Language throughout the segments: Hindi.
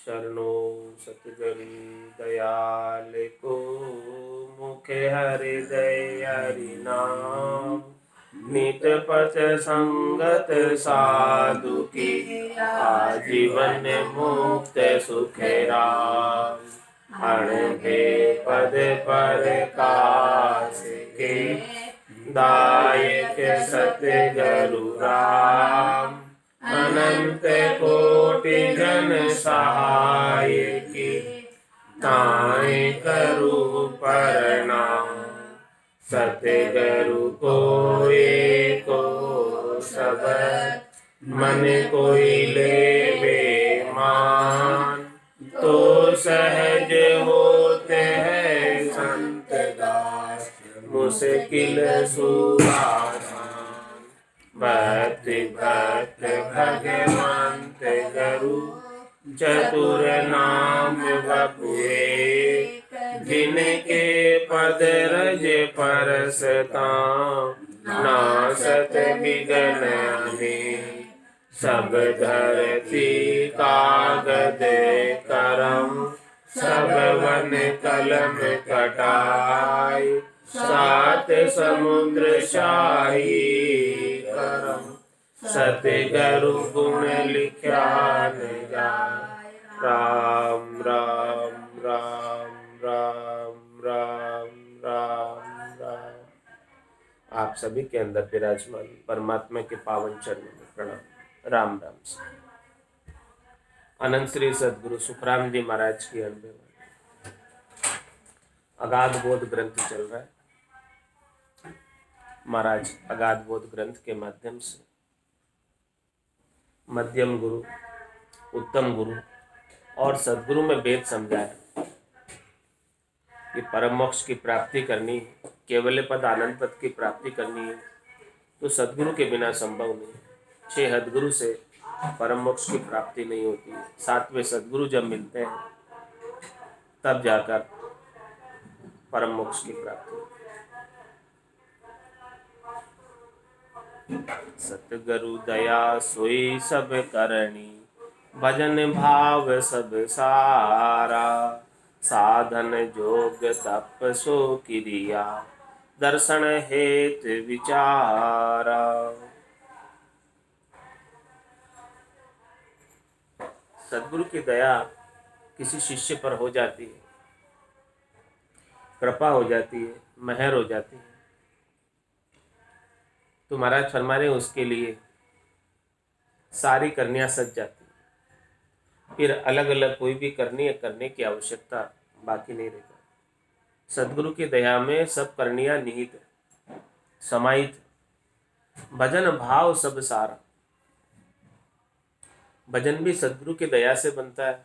शरणो सतगुरु दयाल को, मुखे हृदय हरि नाम। नित पथ संगत साधु की, आजीवन मुक्त सुख राम। अणभे पद पर कास के, दायक सतगुरु राम। अनंत कोटि जन सहाय की, ताय करूं प्रणाम। सतगुरु को एको शब्द, मन कोई लेवे मान। तो सहज होते हैं संत दास, मुश्किल सुआसान। भक्ति भक्त भगवंत गुरु, चतुर नाम बपुए। जिनके पद रज परसता, नासत विघ्न अनेक। सब धरती कागद करम, सब वन कलम कटाई। सात समुद्र शाही करम, सतगुरु गुण लिख्या न जाय। राम राम राम राम राम राम राम। आप सभी के अंदर विराजमान परमात्मा के पावन चरणों में प्रणाम। राम राम से अनंत श्री सदगुरु सुखराम जी महाराज की अनबे अगाध बोध ग्रंथ चल रहा है। महाराज अगाध बोध ग्रंथ के माध्यम से मध्यम गुरु, उत्तम गुरु और सदगुरु में भेद समझाया कि परम मोक्ष की प्राप्ति करनी, केवल पद आनंद पद की प्राप्ति करनी है तो सदगुरु के बिना संभव नहीं। 6 हदगुरु से परम मोक्ष की प्राप्ति नहीं होती है। 7वें सदगुरु जब मिलते हैं तब जाकर परम मोक्ष की प्राप्ति। सतगुरु दया सोई सब करनी, भजन भाव सब सारा। साधन जोग तप सो क्रिया, दर्शन हेत विचारा। सदगुरु की दया किसी शिष्य पर हो जाती है, कृपा हो जाती है, मेहर हो जाती है तो महाराज फरमा रहे उसके लिए सारी करनियां सज जाती है। फिर अलग अलग कोई भी करने की आवश्यकता बाकी नहीं रहता। सदगुरु की दया में सब करनियां निहित समाहित। भजन भाव सब सारा। भजन भी सदगुरु की दया से बनता है,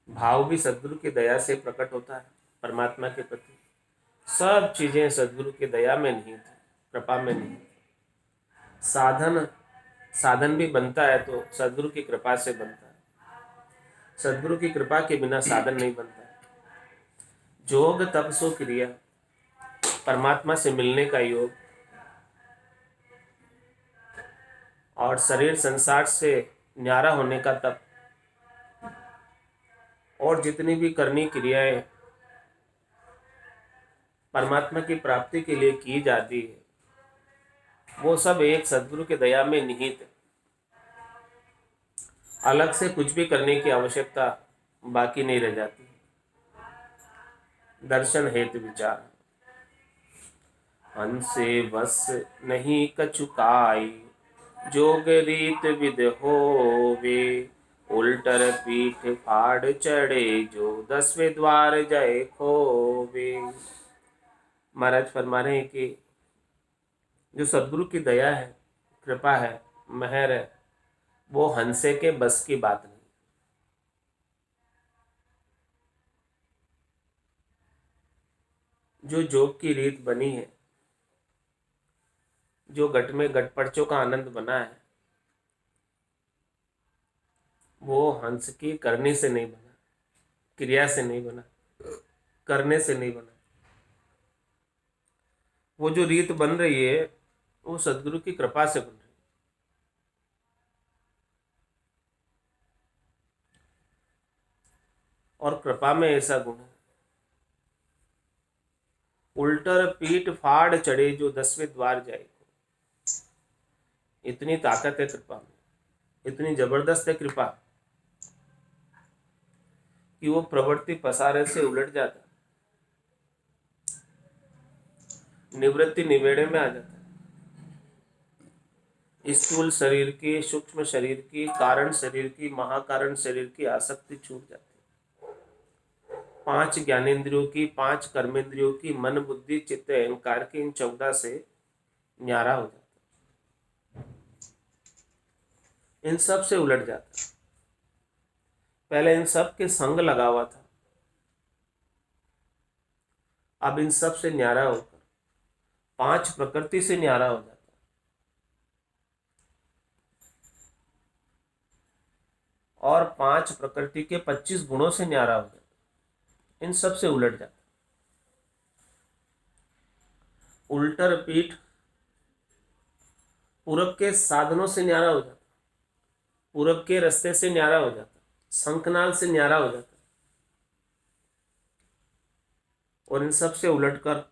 भाव भी सदगुरु की दया से प्रकट होता है परमात्मा के प्रति। सब चीजें सदगुरु की दया में निहित, कृपा में निहित। साधन भी बनता है तो सदगुरु की कृपा से बनता है। सदगुरु की कृपा के बिना साधन नहीं बनता है। जोग तप सो क्रिया, परमात्मा से मिलने का योग और शरीर संसार से न्यारा होने का तप और जितनी भी करनी क्रियाएं परमात्मा की प्राप्ति के लिए की जाती है वो सब एक सदगुरु के दया में निहित है। अलग से कुछ भी करने की आवश्यकता बाकी नहीं रह जाती। दर्शन हेतु विचार, हंसे बस नहीं कछुकाई, जोग रीत विद होवे। उल्टर पीठ फाड़ चढ़े, जो 10वें द्वार जय खोवे। महाराज फरमा रहे हैं कि जो सदगुरु की दया है, कृपा है, मेहर है, वो हंसे के बस की बात नहीं। जो जोग की रीत बनी है, जो गट में गटपड़चों का आनंद बना है, वो हंस की करने से नहीं बना, क्रिया से नहीं बना, करने से नहीं बना। वो जो रीत बन रही है वो सदगुरु की कृपा से बन रही है। और कृपा में ऐसा गुण है, उल्टर पीठ फाड़ चढ़े जो 10वें द्वार जाए। इतनी ताकत है कृपा में, इतनी जबरदस्त है कृपा कि वो प्रवृत्ति पसारे से उलट जाता, निवृत्ति निवेड़े में आ जाता है। स्थूल शरीर की, सूक्ष्म शरीर की, कारण शरीर की, महाकारण शरीर की आसक्ति छूट जाती है। 5 ज्ञानेंद्रियों की, 5 कर्मेंद्रियों की, मन बुद्धि चित्त अहंकार की, इन 14 से न्यारा हो जाता, इन सब से उलट जाता। पहले इन सब के संग लगा हुआ था, अब इन सब से न्यारा होकर 5 प्रकृति से न्यारा हो जाता, और 5 प्रकृति के 25 गुणों से न्यारा हो जाता, इन सब से उलट जाता। उल्टर पीठ पूरब के साधनों से न्यारा हो जाता, पूरब के रास्ते से न्यारा हो जाता, शंखनाल से न्यारा हो जाता, और इन सब से उलटकर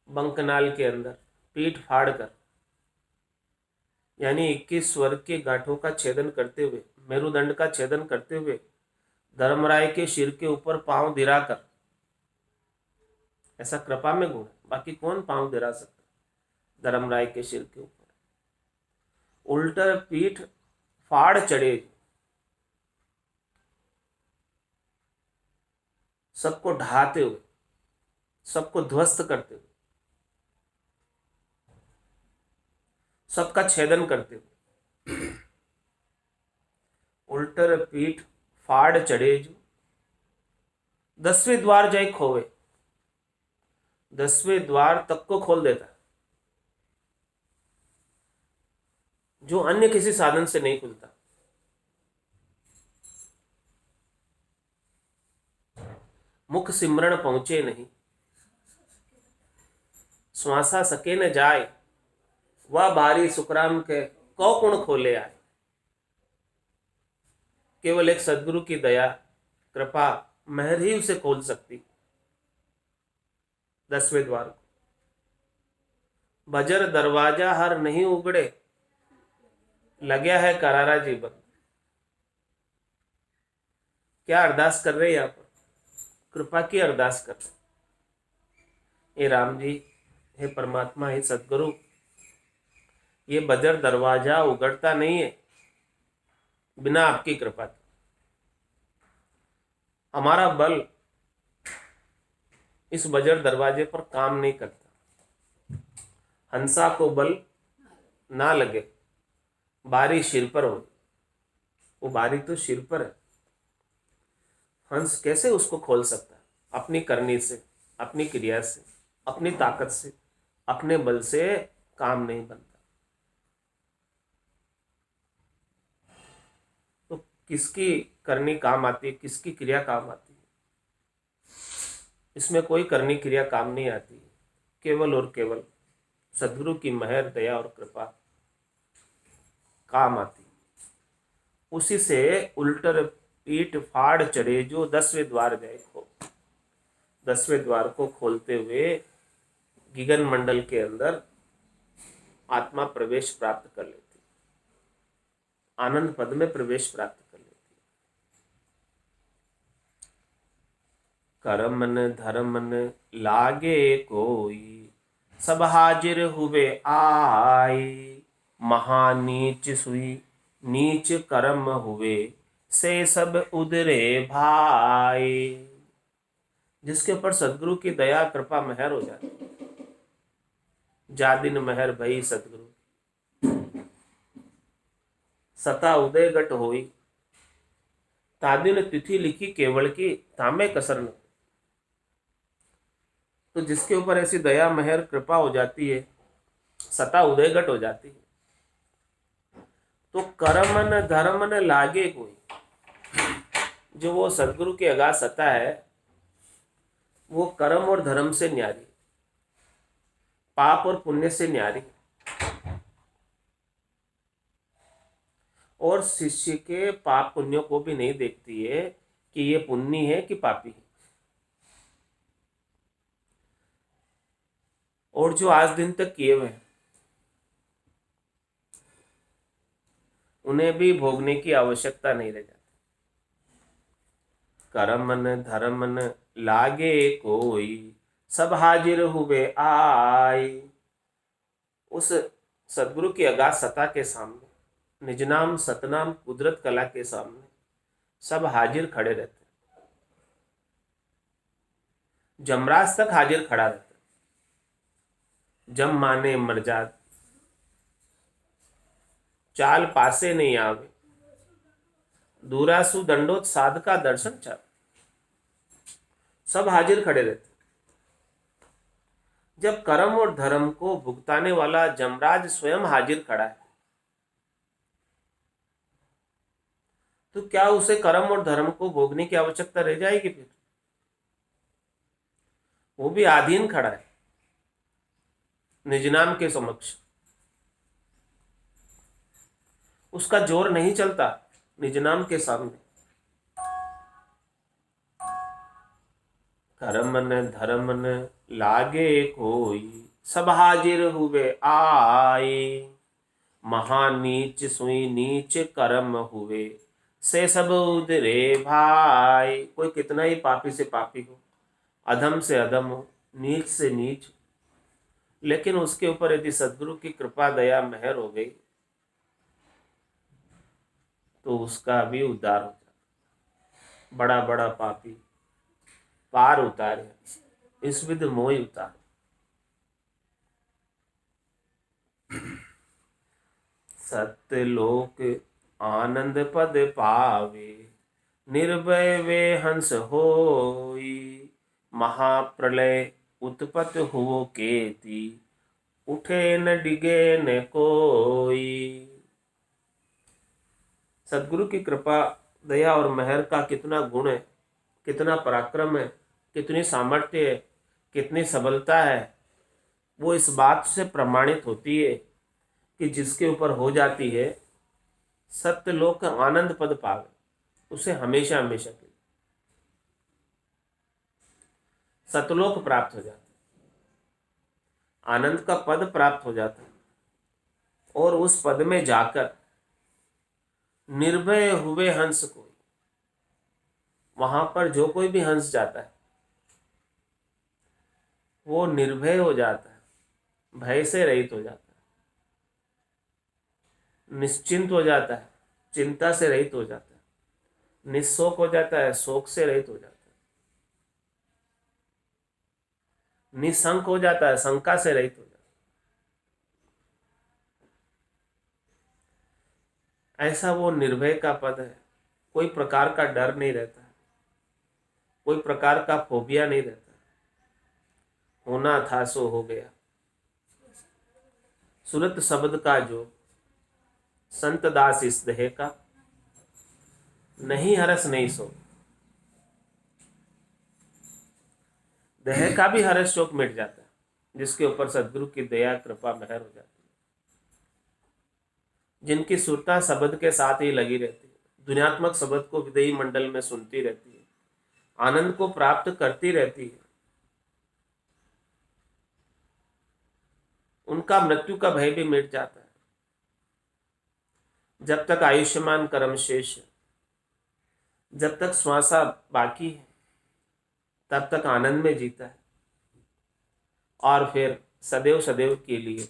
बंकनाल के अंदर पीठ फाड़ कर, यानी 21 स्वर्ग के गांठों का छेदन करते हुए, मेरुदंड का छेदन करते हुए, धर्मराय के सिर के ऊपर पांव दिराकर, ऐसा कृपा में गुण है, बाकी कौन पांव दिरा सकता धर्मराय के सिर के ऊपर। उल्टर पीठ फाड़ चढ़े, सबको ढहाते हुए, सबको ध्वस्त करते हुए, सबका छेदन करते हुए। उल्टर पीठ फाड़ चढ़े जो 10वें द्वार जाए खोवे, 10वें द्वार तक को खोल देता है, जो अन्य किसी साधन से नहीं खुलता। मुख सिमरण पहुंचे नहीं, श्वासा सके न जाए, वह बारी सुखराम के कौ गुण खोले आए। केवल एक सदगुरु की दया कृपा मेहर ही उसे खोल सकती 10वें द्वार को। बजर दरवाजा हर नहीं उगड़े, लग्या है करारा जीवन। क्या अरदास कर रहे हैं यहाँ पर, कृपा की अरदास कर रहे। हे राम जी, हे परमात्मा, हे सदगुरु, ये बजर दरवाजा उगड़ता नहीं है बिना आपकी कृपा के। हमारा बल इस बजर दरवाजे पर काम नहीं करता। हंसा को बल ना लगे, बारी सिर पर हो, वो बारी तो सिर पर है, हंस कैसे उसको खोल सकता है? अपनी करनी से, अपनी क्रिया से, अपनी ताकत से, अपने बल से काम नहीं बनता। तो किसकी करनी काम आती है, किसकी क्रिया काम आती है? इसमें कोई करनी क्रिया काम नहीं आती, केवल और केवल सदगुरु की मेहर दया और कृपा काम आती। उसी से उल्टर पीठ फाड़ चढ़े जो 10वें द्वार गए खो। 10वें द्वार को खोलते हुए गगन मंडल के अंदर आत्मा प्रवेश प्राप्त कर लेती, आनंद पद में प्रवेश प्राप्त कर लेती। करमन धर्मन लागे कोई, सब हाजिर हुए आए। महानीच सुई नीच कर्म हुए, से सब उदरे भाई। जिसके ऊपर सदगुरु की दया कृपा मेहर हो जाती, जा दिन मेहर भई सदगुरु, सता उदय गट होई। तादिन तिथि लिखी केवल की, तामे कसर न। तो जिसके ऊपर ऐसी दया मेहर कृपा हो जाती है, सता उदय गट हो जाती है, तो कर्म न धर्म न लागे कोई। जो वो सदगुरु की अगाध सत्ता है, वो कर्म और धर्म से न्यारी, पाप और पुण्य से न्यारी, और शिष्य के पाप पुण्यों को भी नहीं देखती है। कि ये पुण्य है कि पापी है। और जो आज दिन तक किए हुए हैं उन्हें भी भोगने की आवश्यकता नहीं रह जाती। कर्मन धर्मन लागे कोई, सब हाजिर हुए आए। उस सदगुरु की अगाध सत्ता के सामने, निज नाम सतनाम कुदरत कला के सामने सब हाजिर खड़े रहते। जमराज तक हाजिर खड़ा रहता। जम माने मर जात, चाल पासे नहीं आवे, दूरासु दंडोत साध का दर्शन चाल। सब हाजिर खड़े रहते। जब कर्म और धर्म को भुगताने वाला जमराज स्वयं हाजिर खड़ा है, तो क्या उसे कर्म और धर्म को भोगने की आवश्यकता रह जाएगी? फिर वो भी आधीन खड़ा है निज नाम के समक्ष। उसका जोर नहीं चलता निज नाम के सामने। कर्मन धर्मन लागे कोई, सब हाजिर हुए आए। महानीच सुई नीच कर्म हुए, से सब उदरे भाई। कोई कितना ही पापी से पापी हो, अधम से अधम हो, नीच से नीच, लेकिन उसके ऊपर यदि सदगुरु की कृपा दया मेहर हो गई तो उसका भी उद्धार हो जाता। बड़ा बड़ा पापी पार उतारे, इस विध मोह उतार। सत्यलोक आनंद पद पावे, निर्भय वे हंस होई। महाप्रलय उत्पत हुओ केती, उठे न डिगे न कोई। सदगुरु की कृपा दया और मेहर का कितना गुण है, कितना पराक्रम है, कितनी सामर्थ्य है, कितनी सबलता है, वो इस बात से प्रमाणित होती है कि जिसके ऊपर हो जाती है, सत्यलोक आनंद पद पावे, उसे हमेशा हमेशा के लिए सतलोक प्राप्त हो जाता है, आनंद का पद प्राप्त हो जाता है। और उस पद में जाकर निर्भय हुए हंस कोई, वहां पर जो कोई भी हंस जाता है वो निर्भय हो जाता है, भय से रहित हो जाता है, निश्चिंत हो जाता है, चिंता से रहित हो जाता है, निशोक हो जाता है, शोक से रहित हो जाता है, निशंक हो जाता है, शंका से रहित हो जाता है। ऐसा वो निर्भय का पद है। कोई प्रकार का डर नहीं रहता, कोई प्रकार का फोबिया नहीं रहता। होना था सो हो गया, सुरत शब्द का जो संत दास इस देह का, नहीं हरस नहीं सो। देह का भी हरस शोक मिट जाता है जिसके ऊपर सदगुरु की दया कृपा मेहर हो जाती है। जिनकी सुरता शब्द के साथ ही लगी रहती है, दुनियात्मक शब्द को विदेही मंडल में सुनती रहती है, आनंद को प्राप्त करती रहती है, उनका मृत्यु का भय भी मिट जाता है। जब तक आयुष्मान कर्म शेष है, जब तक श्वासा बाकी है, तब तक आनंद में जीता है और फिर सदैव सदैव के लिए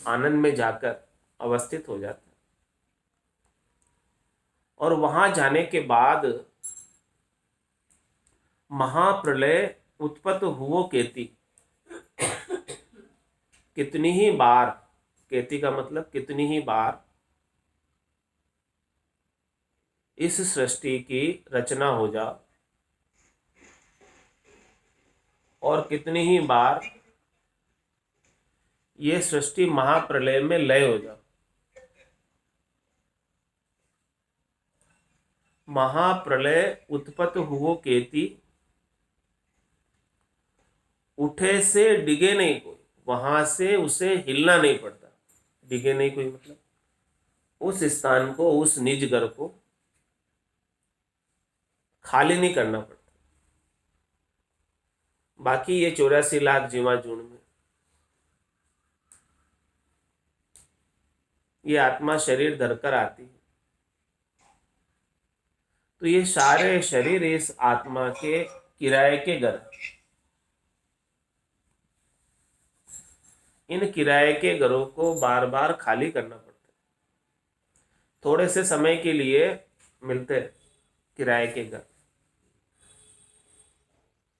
आनंद में जाकर अवस्थित हो जाता है। और वहां जाने के बाद महाप्रलय उत्पत्त हुओ केती, कितनी ही बार, केती का मतलब कितनी ही बार इस सृष्टि की रचना हो जा, और कितनी ही बार ये सृष्टि महाप्रलय में लय हो जा। महाप्रलय उत्पत्त हुओ केती, उठे से डिगे नहीं कोई, वहां से उसे हिलना नहीं पड़ता। डिगे नहीं कोई मतलब उस स्थान को, उस निज घर को खाली नहीं करना पड़ता। बाकी ये 84 लाख जीवा जून में ये आत्मा शरीर धरकर आती है, तो ये सारे शरीर इस आत्मा के किराए के घर। इन किराए के घरों को बार बार खाली करना पड़ता है। थोड़े से समय के लिए मिलते हैं किराए के घर,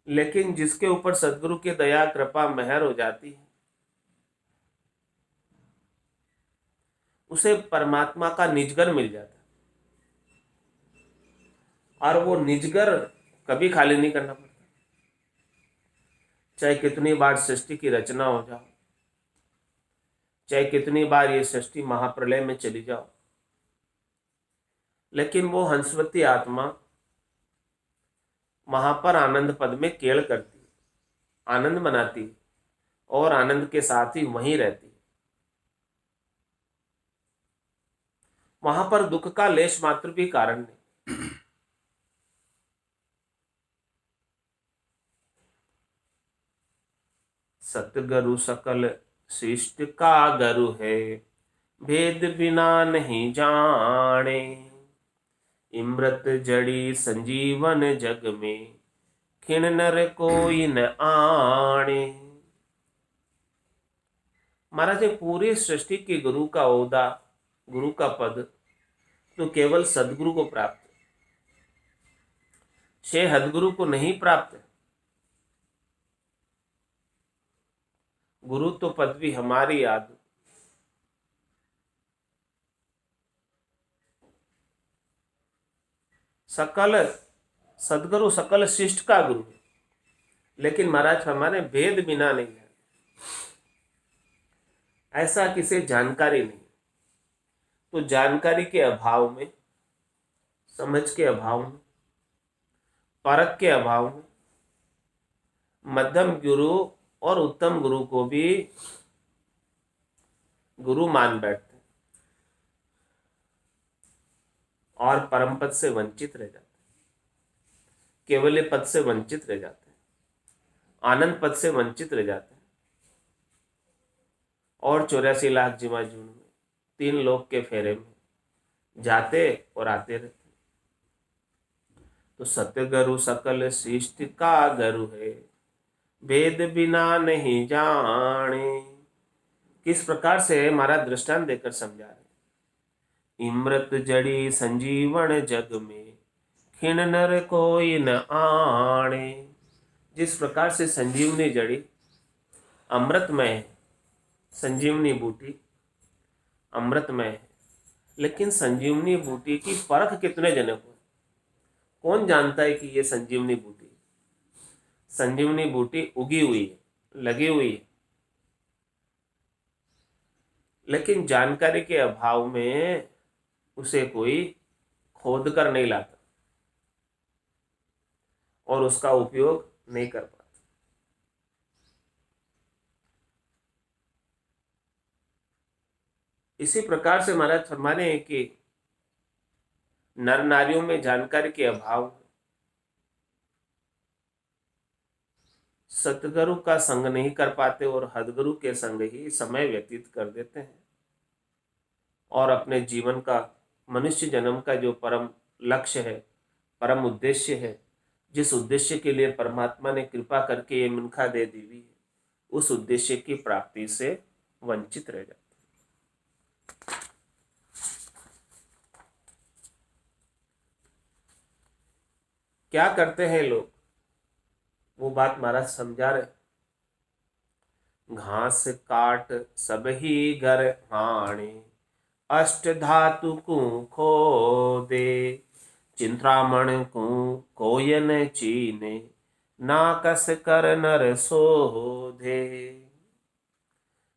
लेकिन जिसके ऊपर सदगुरु की दया कृपा मेहर हो जाती है, उसे परमात्मा का निजगर मिल जाता है। और वो निजगर कभी खाली नहीं करना पड़ता। चाहे कितनी बार सृष्टि की रचना हो जाओ, चाहे कितनी बार ये सृष्टि महाप्रलय में चली जाओ, लेकिन वो हंसवती आत्मा वहां पर आनंद पद में केड़ करती है, आनंद मनाती है और आनंद के साथ ही वहीं रहती है। वहां पर दुख का लेश मात्र भी कारण नहीं। सतगुरु सकल शिष्ट का गुरु है, भेद बिना नहीं जाने। इमृत जड़ी संजीवन जग में, खिन नर कोई न आने। महाराज पूरी सृष्टि के गुरु का ओहदा, गुरु का पद तो केवल सदगुरु को प्राप्त है, शे हदगुरु को नहीं प्राप्त है। गुरु तो पदवी हमारी याद। सकल सदगुरु सकल शिष्ट का गुरु है, लेकिन महाराज हमारे भेद बिना नहीं है। ऐसा किसी जानकारी नहीं, तो जानकारी के अभाव में, समझ के अभाव में, परख के अभाव में मध्यम गुरु और उत्तम गुरु को भी गुरु मान बैठते और परम पद से वंचित रह जाते, केवल पद से वंचित रह जाते, आनंद पद से वंचित रह जाते और 84 लाख जीवा जून में 3 लोक के फेरे में जाते और आते रहते। तो सतगुरु सकल शिष्ट का गुरु है, भेद बिना नहीं जाने। किस प्रकार से हमारा दृष्टांत देकर समझा रहे। इमृत जड़ी संजीवन जग में, खिन नर कोई न आने। जिस प्रकार से संजीवनी जड़ी अमृतमय है, संजीवनी बूटी अमृतमय है, लेकिन संजीवनी बूटी की परख कितने जने को? कौन जानता है कि ये संजीवनी बूटी, संजीवनी बूटी उगी हुई है, लगी हुई है, लेकिन जानकारी के अभाव में उसे कोई खोद कर नहीं लाता और उसका उपयोग नहीं कर पाता। इसी प्रकार से महाराज फरमाने हैं कि नर नारियों में जानकारी के अभाव सतगुरु का संग नहीं कर पाते और हदगुरु के संग ही समय व्यतीत कर देते हैं और अपने जीवन का, मनुष्य जन्म का जो परम लक्ष्य है, परम उद्देश्य है, जिस उद्देश्य के लिए परमात्मा ने कृपा करके ये मिनखा दे दी हुई है, उस उद्देश्य की प्राप्ति से वंचित रह जाते। क्या करते हैं लोग, वो बात महाराज समझा रहे। घास काट सब ही घर हाणे, अष्ट धातु को खो दे। चिंतामण को कोयन चीने, ना कस कर नर सोधे।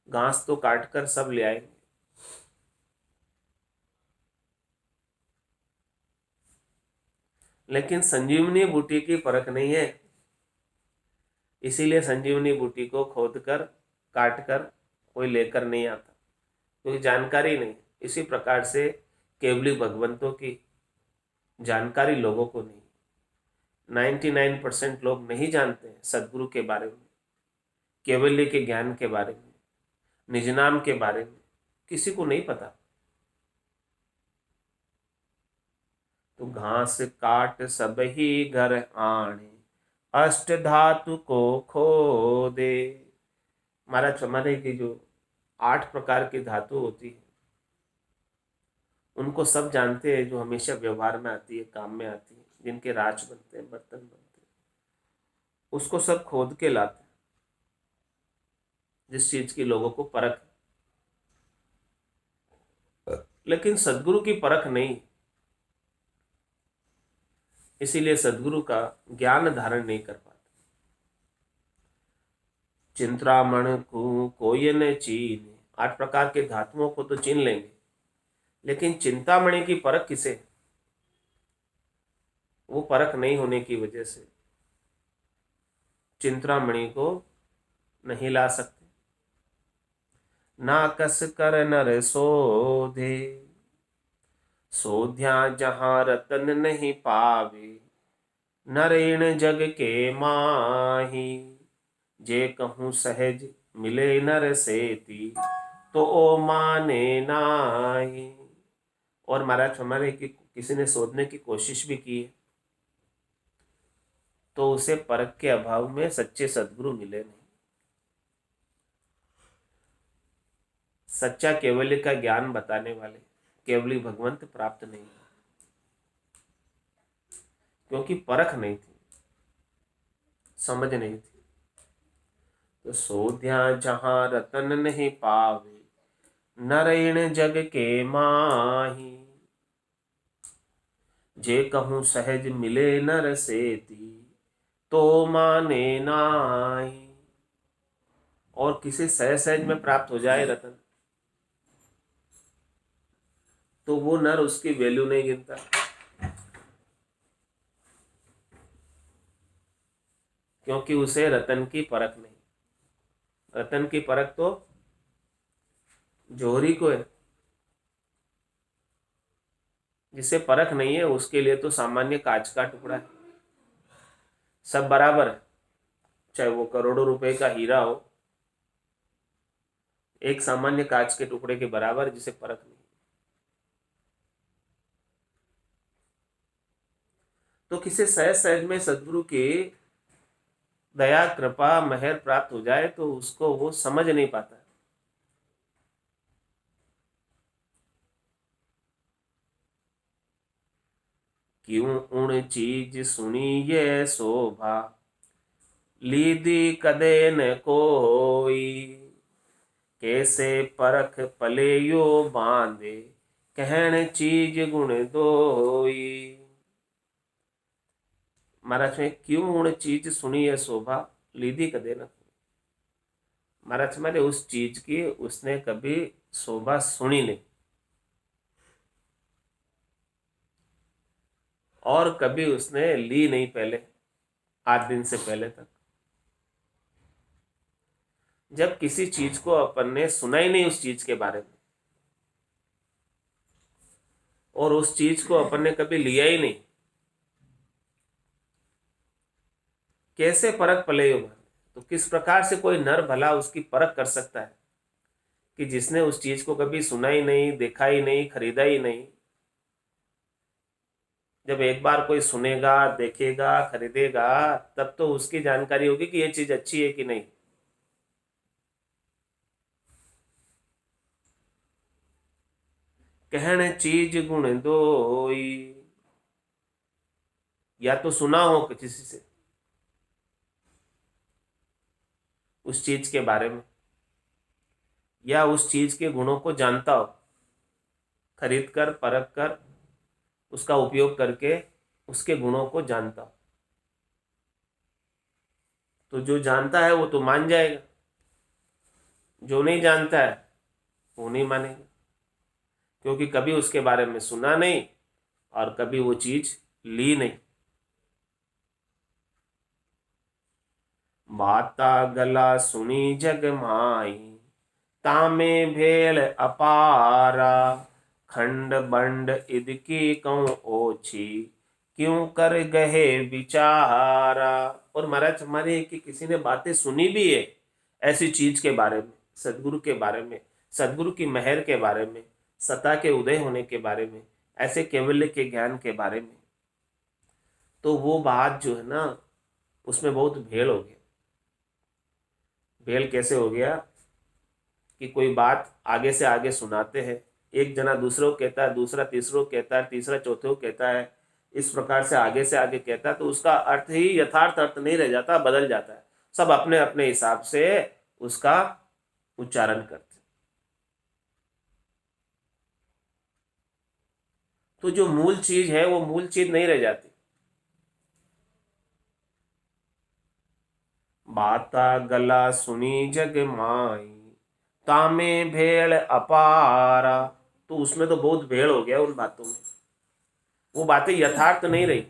घास तो काट कर सब ले आएंगे, लेकिन संजीवनी बूटी की परख नहीं है, इसीलिए संजीवनी बूटी को खोद कर काट कर कोई लेकर नहीं आता, क्योंकि जानकारी नहीं। इसी प्रकार से केवली भगवंतों की जानकारी लोगों को नहीं, 99% लोग नहीं जानते हैं सदगुरु के बारे में, कैवल्य के ज्ञान के बारे में, निजनाम के बारे में, किसी को नहीं पता। तो घास काट सब ही घर आणे, अष्ट धातु को खो दे। महाराज हमारे की जो 8 प्रकार की धातु होती है उनको सब जानते हैं, जो हमेशा व्यवहार में आती है, काम में आती है, जिनके राज बनते हैं, बर्तन बनते हैं, उसको सब खोद के लाते हैं। जिस चीज की लोगों को परख, लेकिन सदगुरु की परख नहीं, इसीलिए सदगुरु का ज्ञान धारण नहीं कर पाते। चिंतामण को कोई न चीन, 8 प्रकार के धातुओं को तो चीन लेंगे, लेकिन चिंतामणि की परख किसे? वो परख नहीं होने की वजह से चिंतामणि को नहीं ला सकते। ना कस कर नर सोधे, सोध्या जहां रतन नहीं पावे, नरेण जग के माही, जे कहूँ सहज मिले नर सेती, तो ओ माने नाही। और महाराज हमारे की किसी ने शोधने की कोशिश भी की है, तो उसे परख के अभाव में सच्चे सदगुरु मिले नहीं। सच्चा केवल्य का ज्ञान बताने वाले केवली भगवंत प्राप्त नहीं, क्योंकि परख नहीं थी, समझ नहीं थी। तो सोध्या जहां रतन नहीं पावे, नरेण जग के माही, जे कहूँ सहज मिले नर सेती, तो माने नाही। और किसी सहज सहज में प्राप्त हो जाए रतन, तो वो नर उसकी वैल्यू नहीं गिनता, क्योंकि उसे रतन की परख नहीं। रतन की परख तो जोहरी को है, जिसे परख नहीं है उसके लिए तो सामान्य कांच का टुकड़ा है, सब बराबर है। चाहे वो करोड़ों रुपए का हीरा हो, एक सामान्य कांच के टुकड़े के बराबर, जिसे परख नहीं। तो किसी सहज सहज में सदगुरु की दया कृपा मेहर प्राप्त हो जाए तो उसको वो समझ नहीं पाता। क्यों उन चीज सुनी ये शोभा, लीदी कदे न कोई, कैसे परख पले यो बांधे, कहन चीज गुण दोई। महाराज में क्यों उन चीज सुनी है शोभा, लीदी कदे न। महाराज हमारे उस चीज की उसने कभी शोभा सुनी नहीं, और कभी उसने ली नहीं पहले, आज दिन से पहले तक। जब किसी चीज को अपन ने सुना ही नहीं उस चीज के बारे में, और उस चीज को अपन ने कभी लिया ही नहीं, कैसे परख पले यो। तो किस प्रकार से कोई नर भला उसकी परख कर सकता है कि जिसने उस चीज को कभी सुना ही नहीं, देखा ही नहीं, खरीदा ही नहीं। जब एक बार कोई सुनेगा, देखेगा, खरीदेगा, तब तो उसकी जानकारी होगी कि ये चीज अच्छी है कि नहीं। कहने चीज गुण दोई, या तो सुना हो किसी से उस चीज के बारे में, या उस चीज के गुणों को जानता हो, खरीद कर परख कर उसका उपयोग करके उसके गुणों को जानता हो। तो जो जानता है वो तो मान जाएगा, जो नहीं जानता है वो नहीं मानेगा, क्योंकि कभी उसके बारे में सुना नहीं और कभी वो चीज ली नहीं। बाता गला सुनी जग माई, तामे भेल अपारा, खंड बंड इद की कहूँ ओछी, क्यों कर गहे विचारा। और महाराज हमारे कि किसी ने बातें सुनी भी है ऐसी चीज के बारे में, सदगुरु के बारे में, सदगुरु की मेहर के बारे में, सत्ता के उदय होने के बारे में, ऐसे कैवल्य के ज्ञान के बारे में, तो वो बात जो है ना उसमें बहुत भेड़ हो गया। भेड़ कैसे हो गया कि कोई बात आगे से आगे सुनाते हैं, एक जना दूसरों को कहता है, दूसरा तीसरों को कहता है, तीसरा चौथे को कहता है, इस प्रकार से आगे कहता है, तो उसका अर्थ ही यथार्थ अर्थ नहीं रह जाता, बदल जाता है। सब अपने अपने हिसाब से उसका उच्चारण करते। तो जो मूल चीज है वो मूल चीज नहीं रह जाती। बाता गला सुनी जग माई, तामे भेड़ अपारा। तो उसमें तो बहुत भेड़ हो गया उन बातों में, वो बातें यथार्थ नहीं रही,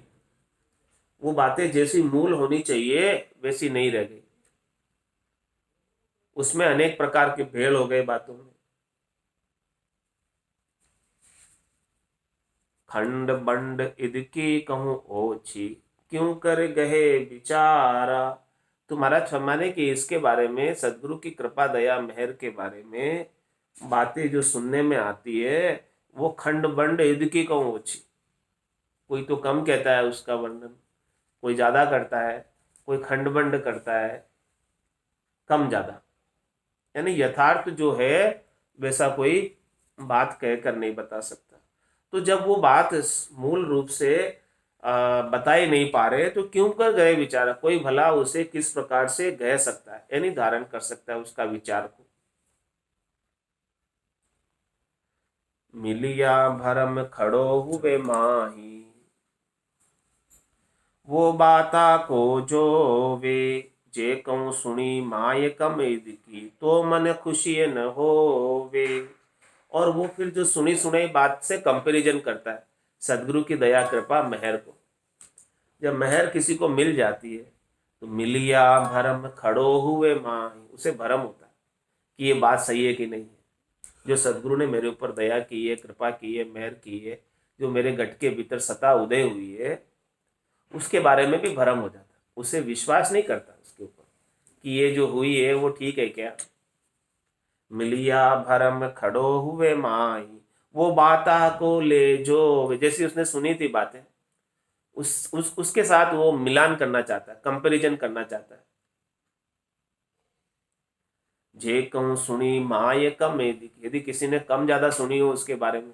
वो बातें जैसी मूल होनी चाहिए वैसी नहीं रह गई, उसमें अनेक प्रकार के भेड़ हो गए बातों में। खंड बंड इदकी कहूँ ओछी, क्यों कर गहे विचारा। तुम्हारा क्षमाने की इसके बारे में, सदगुरु की कृपा दया मेहर के बारे में बातें जो सुनने में आती है वो खंड बंड इदकी कहूँ ओछी। कोई तो कम कहता है उसका वर्णन, कोई ज्यादा करता है, कोई खंड बंड करता है, कम ज्यादा, यानी यथार्थ जो है वैसा कोई बात कह कर नहीं बता सकता। तो जब वो बात मूल रूप से बताई नहीं पा रहे तो क्यों कर गए विचार, कोई भला उसे किस प्रकार से कह सकता है, यानी धारण कर सकता है उसका विचार को। मिलिया भरम खड़ो हुए माही, वो बाता को जो वे, जे कहूँ सुनी माय कम की, तो मन खुशी न होवे। और वो फिर जो सुनी सुनाई बात से कंपैरिजन करता है सदगुरु की दया कृपा मेहर को। जब मेहर किसी को मिल जाती है तो मिलिया भरम खड़ो हुए माही, उसे भरम होता है कि ये बात सही है कि नहीं है। जो सदगुरु ने मेरे ऊपर दया की है, कृपा की है, मेहर की है, जो मेरे गट के भीतर सता उदय हुई है, उसके बारे में भी भरम हो जाता, उसे विश्वास नहीं करता उसके ऊपर कि ये जो हुई है वो ठीक है क्या। मिलिया भरम खड़ो हुए माई, वो बाता को ले जो, जैसी उसने सुनी थी बातें, उसके साथ वो मिलान करना चाहता है, कंपैरिजन करना चाहता है। जे कहूँ सुनी माय कम, यदि किसी ने कम ज्यादा सुनी हो उसके बारे में,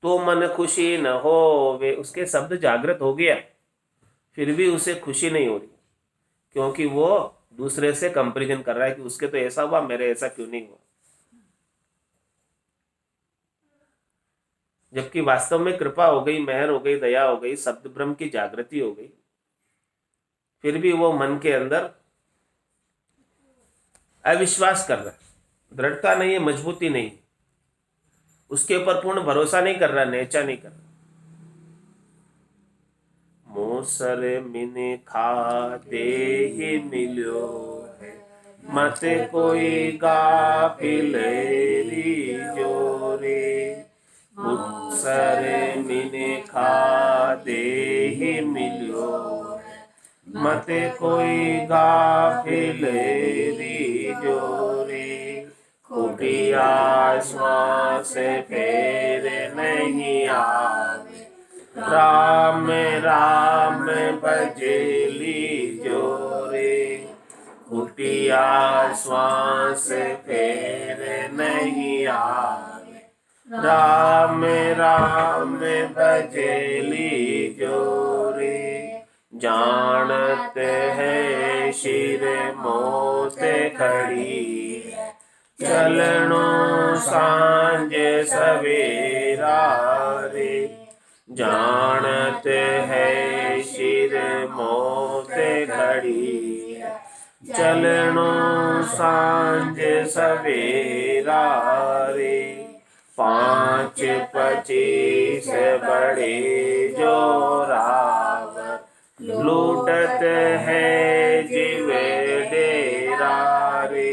तो मन खुशी न हो वे, उसके शब्द जागृत हो गया फिर भी उसे खुशी नहीं हो रही, क्योंकि वो दूसरे से कंपैरिजन कर रहा है कि उसके तो ऐसा हुआ, मेरे ऐसा क्यों नहीं हुआ। जबकि वास्तव में कृपा हो गई, मेहर हो गई, दया हो गई, शब्द ब्रह्म की जागृति हो गई, फिर भी वो मन के अंदर अविश्वास कर रहा है, दृढ़ता नहीं है, मजबूती नहीं, उसके ऊपर पूर्ण भरोसा नहीं कर रहा, नेचा नहीं कर रहा। मोसर मिने खा दे ही मिलो है, मत कोई गाफिलेरी जोरे। मुसर मिने खा दे ही मिलो है, मत कोई गाफिलेरी जोरे। कुटिया श्वास फेर नहीं आवे, राम राम भजली जोरे। कुटिया श्वास फेर नहीं आवे, राम राम भजली जोरे। जानत है शिर मोत खड़ी, चलनो सांझ सवेरा रे। जानत है शिर मोत घड़ी, चलनो सांझ सवेरा रे। 5 25 बड़े जो रावत, लूटत है जीव डेरा रे।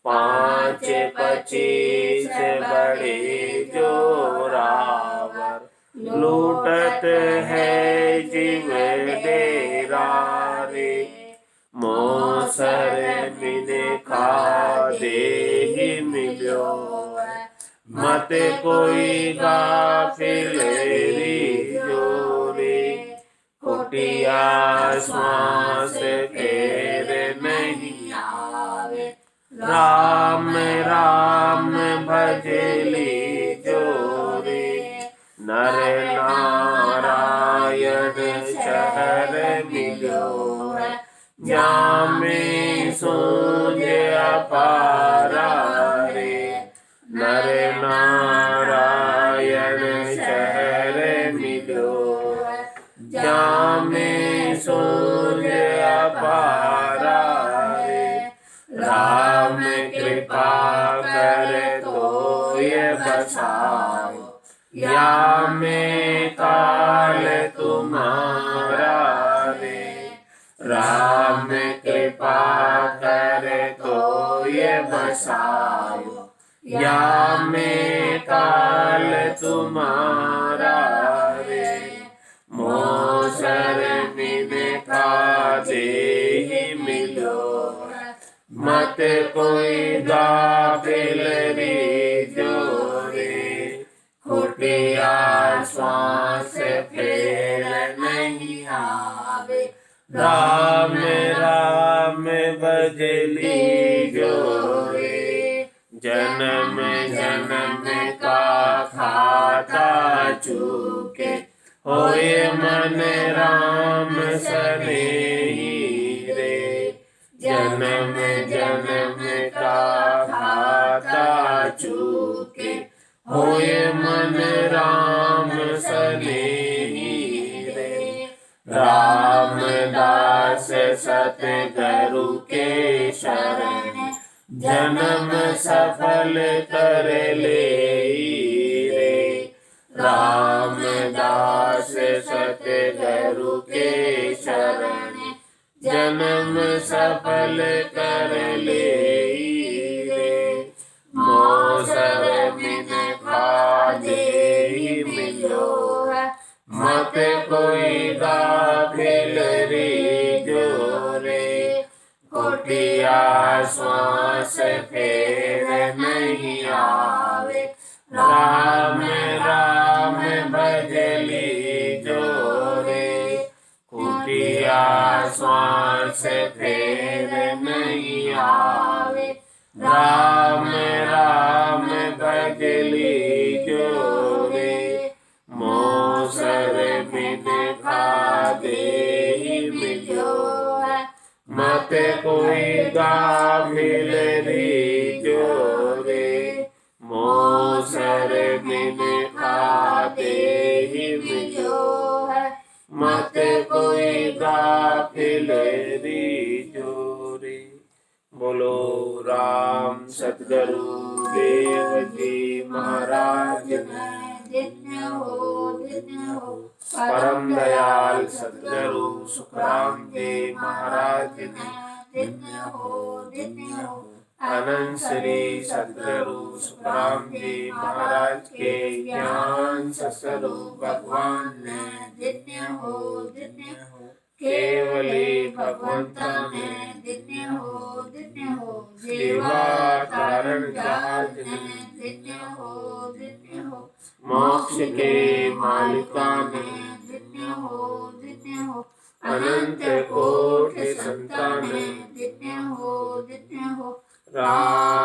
5 25 बड़े जो रावर, लूटत है जीव डेरा रे, मोसर मिने खा देहि मिल्यो, मत कोई गाफिल रीजो रे, कुटिया श्वास फेर नहीं आवे, राम राम भजली जोरे, नर नारायण शहर मिलो है, जामे सूझ अपारा रे, नर नारायण शहर मिलो है, जामे सूझ अपारा रे, राम कृपा कर तो ये बसाओ, या में काल तुम्हारा रे, राम कृपा कर तो ये बसाओ, या में काल तुम्हारा रे, मोसर मिने खा देहि मिलो, मत कोई गाफिल रीजो रे, कुटिया श्वास फेर नहीं आवे, राम राम भजली जोरे, जन्म जन्म का खाता चूके, होए मन राम सनेही रे, जन्म जन्म का खाता चूके, होए मन राम सनेही रे, रामदास सतगुरु के शरण, जन्म सफल कर ले रे, रामदास सतगुरु के शरण, जन्म सफल कर ले रे, मोसर मिन खा देहि मिलो है, मत कोई गाफिल रीजो रे, कुटिया श्वास फेर नहीं आवे, राम राम भजली जोरे, कुटिया श्वास फेर नहीं आवे, राम राम भजली जोरे, मोसर मिन खा देहि मिलो है, मत कोई गाफिल रीजो रे, मोसर मिन खा देहि मिलो है, मत कोई गाफिल रीजो रे। बोलो राम सतगुरु देव जी महाराज धन्य हो परम दयाल सतगुरु सुखराम जी महाराज धन्य हो अनंत श्री सतगुरु सुखराम जी महाराज के ज्ञान स्वरूप भगवान ने धन्य हो केवली भगवंता ने धन्य हो जीवा कारण जहाज ने धन्य हो मोक्ष के मालिका ने धन्य हो अनंत कोटि संतान ने धन्य हो राम